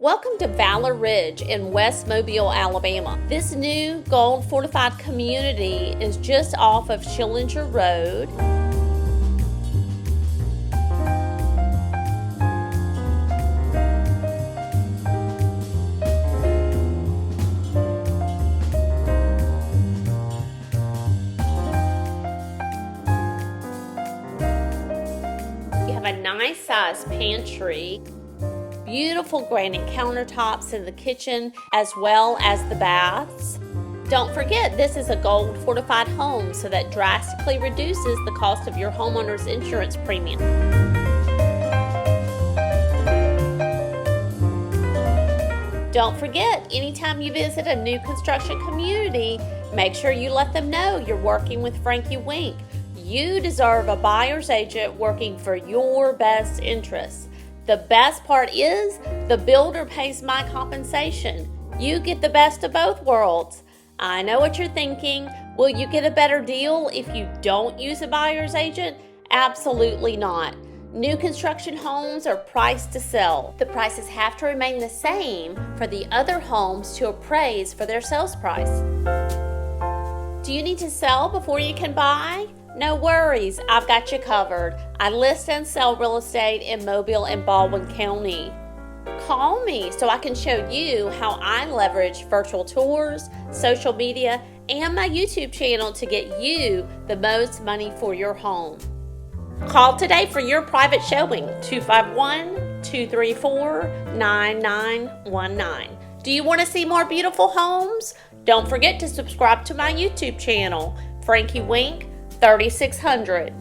Welcome to Valor Ridge in West Mobile, Alabama. This new gold fortified community is just off of Schillinger Road. You have a nice sized pantry. Beautiful granite countertops in the kitchen as well as the baths. Don't forget, this is a gold fortified home, so that drastically reduces the cost of your homeowner's insurance premium. Don't forget, anytime you visit a new construction community, make sure you let them know you're working with Frankie Wink. You deserve a buyer's agent working for your best interests. The best part is the builder pays my compensation. You get the best of both worlds. I know what you're thinking. Will you get a better deal if you don't use a buyer's agent? Absolutely not. New construction homes are priced to sell. The prices have to remain the same for the other homes to appraise for their sales price. Do you need to sell before you can buy? No worries, I've got you covered. I list and sell real estate in Mobile and Baldwin County. Call me so I can show you how I leverage virtual tours, social media, and my YouTube channel to get you the most money for your home. Call today for your private showing, 251-234-9919. Do you want to see more beautiful homes? Don't forget to subscribe to my YouTube channel, Frankie Wink 3600.